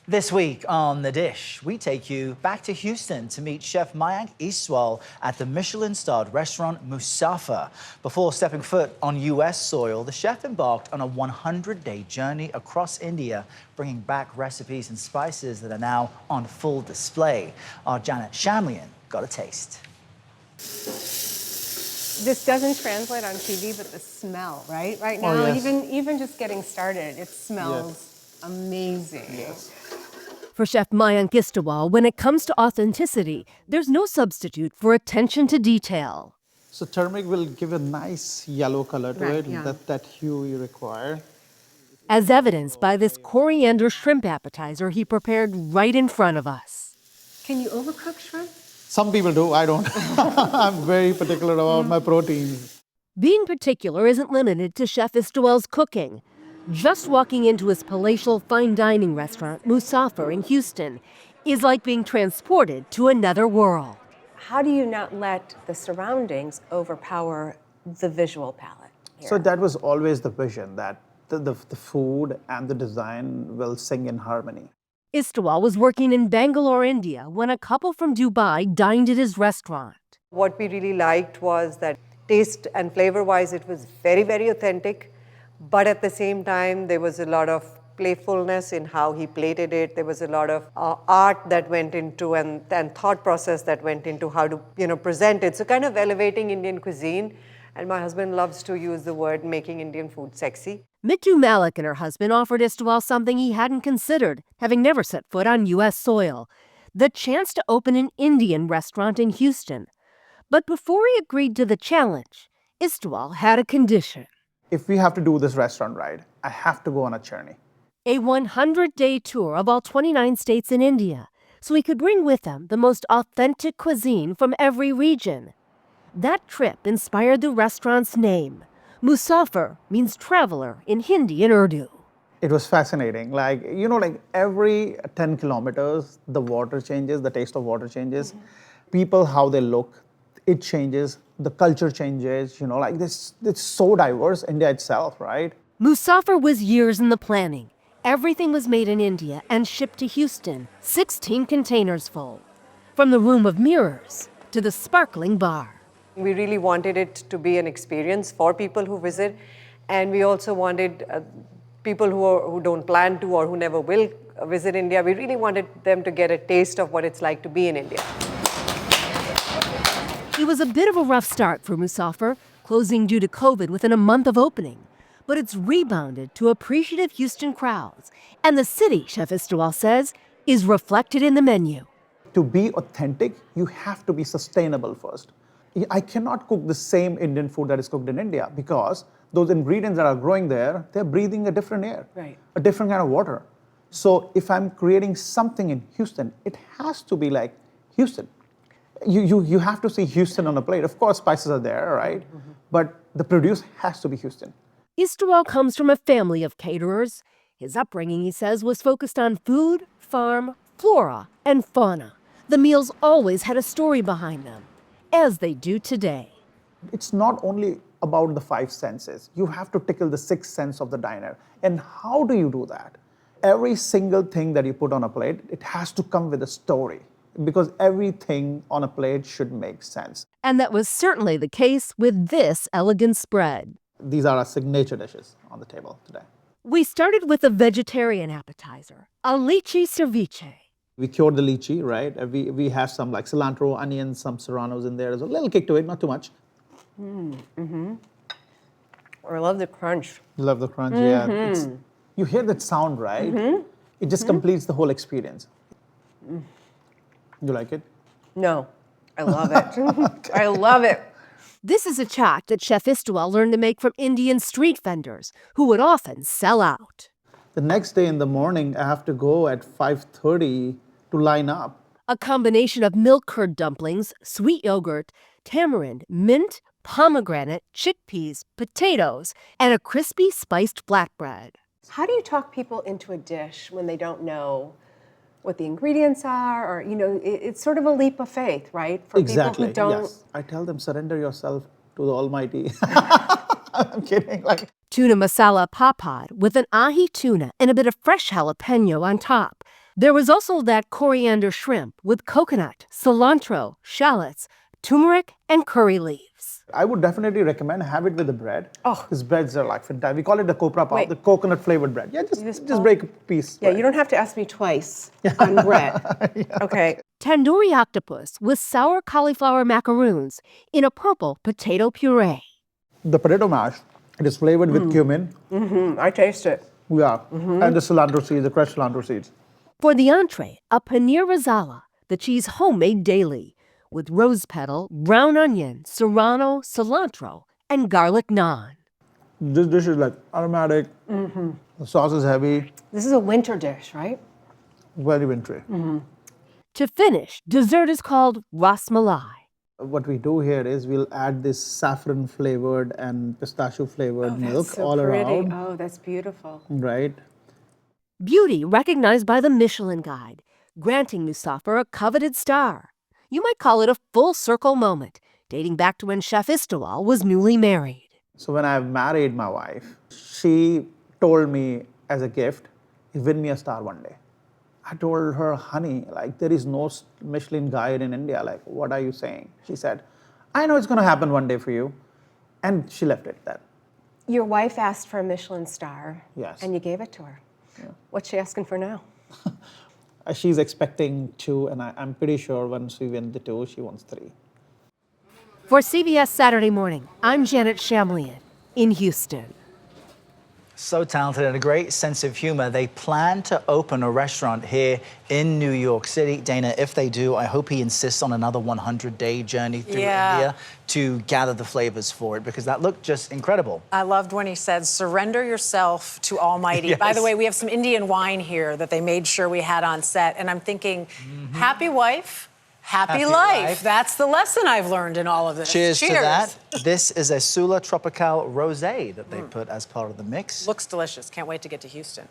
This week on The Dish, we take you back to Houston to meet Chef Mayank Istwal at the Michelin-starred restaurant Musaafer. Before stepping foot on U.S. soil, the chef embarked on a 100-day journey across India, bringing back recipes and spices that are now on full display. Our Janet Shamlian got a taste. This doesn't translate on TV, but the smell, right? Right now, Oh, yes. even just getting started, it smells amazing. Yes. For Chef Mayank Istwal, when it comes to authenticity, there's no substitute for attention to detail. So turmeric will give a nice yellow color to Right, it, yeah. that hue you require. As evidenced by this coriander shrimp appetizer he prepared right in front of us. Can you overcook shrimp? Some people do, I don't. I'm very particular about my proteins. Being particular isn't limited to Chef Istwal's cooking. Just walking into his palatial fine dining restaurant, Musaafer in Houston, is like being transported to another world. How do you not let the surroundings overpower the visual palette here? So that was always the vision, that the food and the design will sing in harmony. Istwal was working in Bangalore, India, when a couple from Dubai dined at his restaurant. What we really liked was that taste and flavor-wise, it was very, very authentic. But at the same time, there was a lot of playfulness in how he plated it. There was a lot of art that went into and thought process that went into how to present it. So kind of elevating Indian cuisine. And my husband loves to use the word making Indian food sexy. Mittu Malik and her husband offered Istwal something he hadn't considered, having never set foot on U.S. soil: the chance to open an Indian restaurant in Houston. But before he agreed to the challenge, Istwal had a condition: If we have to do this restaurant right, I have to go on a journey. a 100-day tour of all 29 states in India, so he could bring with him the most authentic cuisine from every region. That trip inspired the restaurant's name. Musaafer means traveler in Hindi and Urdu. It was fascinating. Like every 10 kilometers, the water changes, the taste of water changes. People, how they look, it changes. The culture changes, this. It's so diverse, India itself, right? Musaafer was years in the planning. Everything was made in India and shipped to Houston, 16 containers full. From the room of mirrors to the sparkling bar. We really wanted it to be an experience for people who visit. And we also wanted people who don't plan to or who never will visit India, we really wanted them to get a taste of what it's like to be in India. It was a bit of a rough start for Musaafer, closing due to COVID within a month of opening. But it's rebounded to appreciative Houston crowds. And the city, Chef Istwal says, is reflected in the menu. To be authentic, you have to be sustainable first. I cannot cook the same Indian food that is cooked in India because those ingredients that are growing there, they're breathing a different air, Right. a different kind of water. So if I'm creating something in Houston, it has to be like Houston. You have to see Houston on a plate. Of course, spices are there, right? But the produce has to be Houston. Istwal comes from a family of caterers. His upbringing, he says, was focused on food, farm, flora, and fauna. The meals always had a story behind them, as they do today. It's not only about the five senses. You have to tickle the sixth sense of the diner. And how do you do that? Every single thing that you put on a plate, it has to come with a story, because everything on a plate should make sense. And that was certainly the case with this elegant spread. These are our signature dishes on the table today. We started with a vegetarian appetizer, a lychee ceviche. We cured the lychee, right? We have some like cilantro, onions, some serranos in there. There's a little kick to it, not too much. I love the crunch. You love the crunch, yeah. You hear that sound, right? It just completes the whole experience. You like it? No, I love it. I love it. This is a chaat that Chef Istwal learned to make from Indian street vendors, who would often sell out. The next day in the morning, I have to go at 5:30 to line up. A combination of milk curd dumplings, sweet yogurt, tamarind, mint, pomegranate, chickpeas, potatoes, and a crispy spiced flatbread. How do you talk people into a dish when they don't know what the ingredients are? Or, it's sort of a leap of faith, right? For Exactly, people who don't. yes. I tell them, surrender yourself to the Almighty. I'm kidding. Tuna masala papad with an ahi tuna and a bit of fresh jalapeno on top. There was also that coriander shrimp with coconut, cilantro, shallots, turmeric, and curry leaves. I would definitely recommend have it with the bread. Oh. These breads are like fantastic. We call it the copra pav, Wait. the coconut flavored bread. Yeah, just break a piece. Yeah, right? you don't have to ask me twice on bread. Okay. Tandoori octopus with sour cauliflower macaroons in a purple potato puree. The potato mash, it is flavored with cumin. I taste it. Yeah, and the cilantro seeds, the crushed cilantro seeds. For the entree, a paneer risala, the cheese homemade daily, with rose petal, brown onion, serrano, cilantro, and garlic naan. This dish is like aromatic. The sauce is heavy, This is a winter dish, right? very wintry. To finish, dessert is called ras malai. What we do here is we'll add this saffron flavored and pistachio flavored milk That's so all pretty. around, Oh, that's beautiful. right? Beauty recognized by the Michelin Guide, granting Musaafer a coveted star. You might call it a full circle moment, dating back to when Chef Istwal was newly married. So when I married my wife, she told me as a gift, win me a star one day. I told her, honey, like there is no Michelin guide in India. Like, what are you saying? She said, I know it's going to happen one day for you. And she left it at that. Your wife asked for a Michelin star. Yes. And you gave it to her. What's she asking for now? She's expecting 2, and I'm pretty sure once we win the 2, she wants 3. For CBS Saturday Morning, I'm Janet Shamlian in Houston. So talented and a great sense of humor. They plan to open a restaurant here in New York City. Dana, if they do, I hope he insists on another 100-day journey through India to gather the flavors for it, because that looked just incredible. I loved when he said, surrender yourself to Almighty. Yes. By the way, we have some Indian wine here that they made sure we had on set. And I'm thinking, happy wife, happy life. That's the lesson I've learned in all of this. Cheers to that. This is a Sula Tropical Rosé that they put as part of the mix. Looks delicious. Can't wait to get to Houston.